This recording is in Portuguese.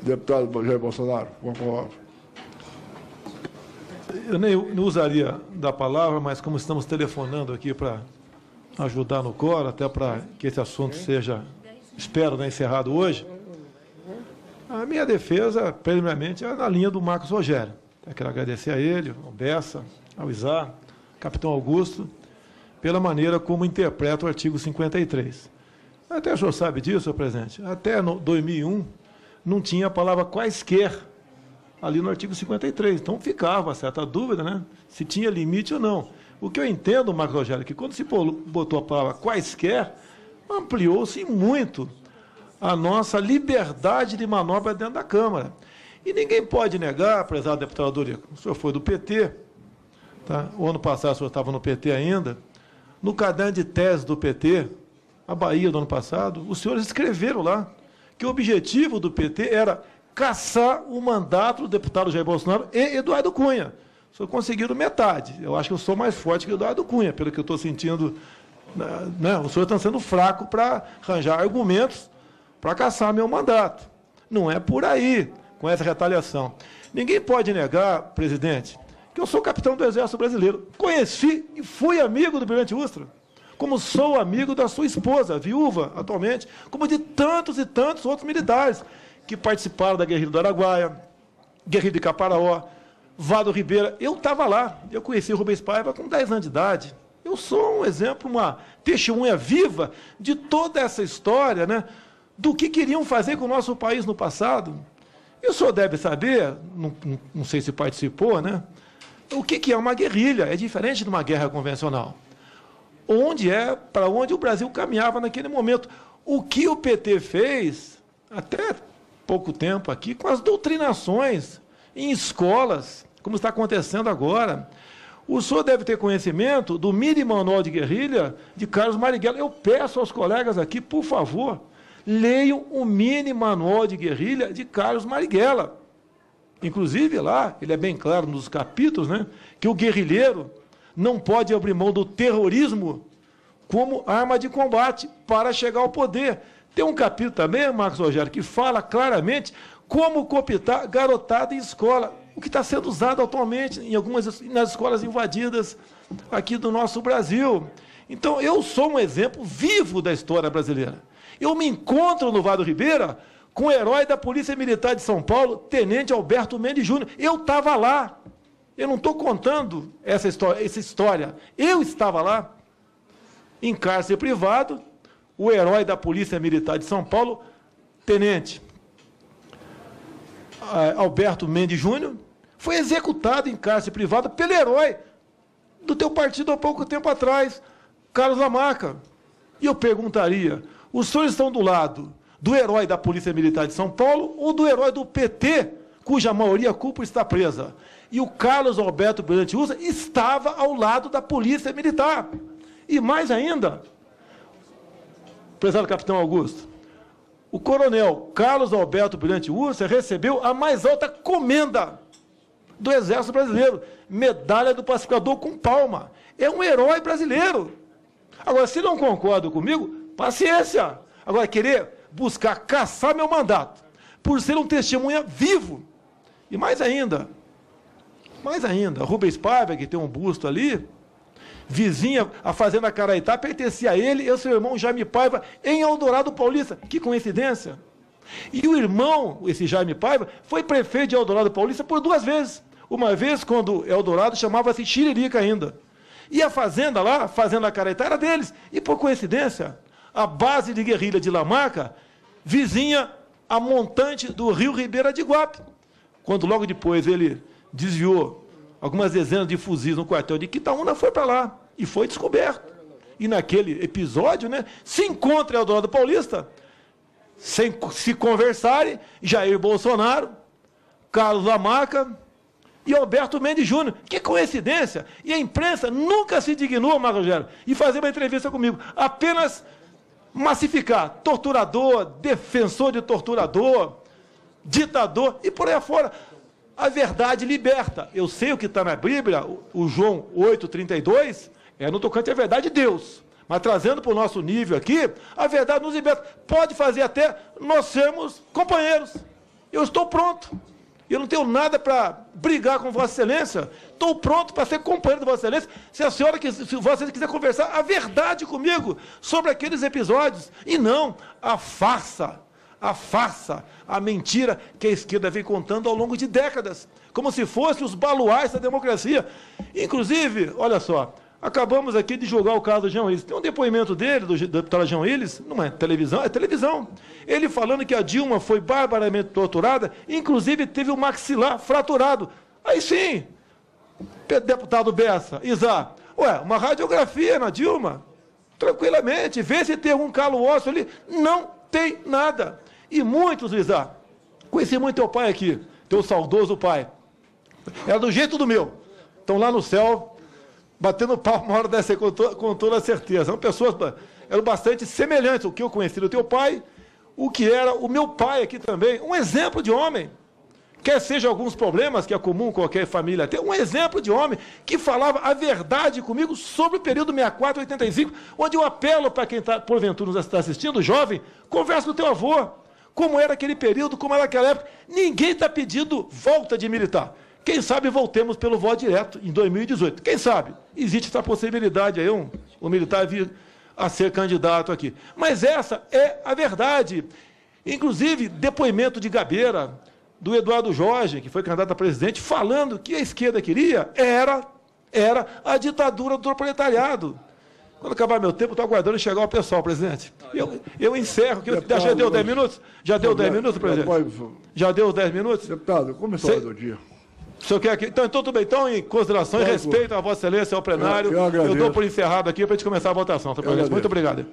Deputado Jair Bolsonaro, com a palavra. Eu nem usaria da palavra, mas como estamos telefonando aqui para ajudar no coro, até para que esse assunto seja, espero, né, encerrado hoje, a minha defesa, primeiramente, é na linha do Marcos Rogério. Eu quero agradecer a ele, ao Bessa, ao Isar, capitão Augusto, pela maneira como interpreta o artigo 53. Até o senhor sabe disso, senhor presidente? Até 2001 não tinha a palavra quaisquer ali no artigo 53. Então ficava certa dúvida, né? Se tinha limite ou não. O que eu entendo, Marcos Rogério, é que quando se botou a palavra quaisquer, ampliou-se muito a nossa liberdade de manobra dentro da Câmara. E ninguém pode negar, prezado deputado Dorico, o senhor foi do PT, tá? O ano passado o senhor estava no PT ainda, no caderno de tese do PT, a Bahia do ano passado, os senhores escreveram lá que o objetivo do PT era caçar o mandato do deputado Jair Bolsonaro e Eduardo Cunha. O senhor conseguiram metade. Eu acho que eu sou mais forte que o Eduardo Cunha, pelo que eu estou sentindo. Né? O senhor está sendo fraco para arranjar argumentos para caçar meu mandato. Não é por aí, com essa retaliação. Ninguém pode negar, presidente, que eu sou capitão do Exército Brasileiro. Conheci e fui amigo do Brilhante Ustra, como sou amigo da sua esposa, viúva, atualmente, como de tantos e tantos outros militares que participaram da guerrilha do Araguaia, guerrilha de Caparaó, Vado Ribeira. Eu estava lá, eu conheci o Rubens Paiva com 10 anos de idade. Eu sou um exemplo, uma testemunha viva de toda essa história, né, do que queriam fazer com o nosso país no passado. E o senhor deve saber, não sei se participou, né, o que é uma guerrilha. É diferente de uma guerra convencional. Para onde o Brasil caminhava naquele momento. O que o PT fez, até pouco tempo aqui, com as doutrinações em escolas, como está acontecendo agora. O senhor deve ter conhecimento do mini manual de guerrilha de Carlos Marighella. Eu peço aos colegas aqui, por favor, leiam o mini manual de guerrilha de Carlos Marighella. Inclusive, lá, ele é bem claro nos capítulos, né, que o guerrilheiro não pode abrir mão do terrorismo como arma de combate para chegar ao poder. Tem um capítulo também, Marcos Rogério, que fala claramente como cooptar garotada em escola, o que está sendo usado atualmente nas escolas invadidas aqui do nosso Brasil. Então, eu sou um exemplo vivo da história brasileira. Eu me encontro no Vado Ribeira com o herói da Polícia Militar de São Paulo, Tenente Alberto Mendes Júnior. Eu estava lá. Eu não estou contando essa história. Eu estava lá, em cárcere privado, o herói da Polícia Militar de São Paulo, Tenente Alberto Mendes Júnior, foi executado em cárcere privado pelo herói do teu partido há pouco tempo atrás, Carlos Lamarca. E eu perguntaria, os senhores estão do lado do herói da Polícia Militar de São Paulo ou do herói do PT, cuja maioria culpa está presa? E o Carlos Alberto Brilhante Ustra estava ao lado da Polícia Militar. E mais ainda, prezado capitão Augusto, o coronel Carlos Alberto Brilhante Ustra recebeu a mais alta comenda do Exército Brasileiro, medalha do pacificador com palma. É um herói brasileiro. Agora, se não concorda comigo, paciência. Agora, querer buscar caçar meu mandato, por ser um testemunha vivo. E mais ainda, Rubens Paiva, que tem um busto ali, vizinha, a Fazenda Caraitá, pertencia a ele e ao seu irmão Jaime Paiva, em Eldorado Paulista. Que coincidência! E o irmão, esse Jaime Paiva, foi prefeito de Eldorado Paulista por 2 vezes. Uma vez, quando Eldorado chamava-se Xiririca ainda. E a fazenda lá, Fazenda Caraitá, era deles. E, por coincidência, a base de guerrilha de Lamarca, vizinha a montante do Rio Ribeira de Iguape. Quando, logo depois, ele desviou algumas dezenas de fuzis no quartel de Quitaúna, foi para lá e foi descoberto. E naquele episódio, né, se encontra Eldorado Paulista, sem se conversarem, Jair Bolsonaro, Carlos Lamarca e Alberto Mendes Júnior. Que coincidência! E a imprensa nunca se dignou, Marcos Rogério, e fazer uma entrevista comigo. Apenas massificar torturador, defensor de torturador, ditador e por aí afora. A verdade liberta. Eu sei o que está na Bíblia, o João 8,32, no tocante à verdade de Deus. Mas trazendo para o nosso nível aqui, a verdade nos liberta. Pode fazer até nós sermos companheiros. Eu estou pronto. Eu não tenho nada para brigar com Vossa Excelência. Estou pronto para ser companheiro de Vossa Excelência. Se Vossa Excelência quiser conversar a verdade comigo sobre aqueles episódios. E não a farsa, a mentira que a esquerda vem contando ao longo de décadas. Como se fossem os baluartes da democracia. Inclusive, olha só, acabamos aqui de julgar o caso do Jean Willis. Tem um depoimento dele, do deputado Jean Willis, não é televisão, é televisão. Ele falando que a Dilma foi barbaramente torturada, inclusive teve o maxilar fraturado. Aí sim, deputado Bessa, Isa, uma radiografia na Dilma, tranquilamente, vê se tem algum calo ósseo ali. Não tem nada. E muitos, Isa, conheci muito teu pai aqui, teu saudoso pai. Era do jeito do meu. Estão lá no céu, batendo papo uma hora dessa com toda certeza. São pessoas, eram bastante semelhantes ao que eu conheci do teu pai, o que era o meu pai aqui também. Um exemplo de homem. Quer seja alguns problemas que é comum qualquer família ter, um exemplo de homem que falava a verdade comigo sobre o período 64, 85, onde eu apelo para quem está, porventura, nos está assistindo, jovem, conversa com o teu avô. Como era aquele período, como era aquela época. Ninguém está pedindo volta de militar. Quem sabe voltemos pelo voto direto em 2018. Quem sabe? Existe essa possibilidade aí, um militar vir a ser candidato aqui. Mas essa é a verdade. Inclusive, depoimento de Gabeira, do Eduardo Jorge, que foi candidato a presidente, falando que a esquerda queria era a ditadura do proletariado. Quando acabar meu tempo, estou aguardando chegar o pessoal, presidente. Eu encerro. Já deu 10 minutos? Já deu 10 minutos, presidente? Já deu 10 minutos? Deputado, como é a hora do dia? O senhor quer que... Então, tudo bem. Então, em consideração e respeito a Vossa Excelência, ao plenário, eu dou por encerrado aqui para a gente começar a votação. Tá, muito obrigado.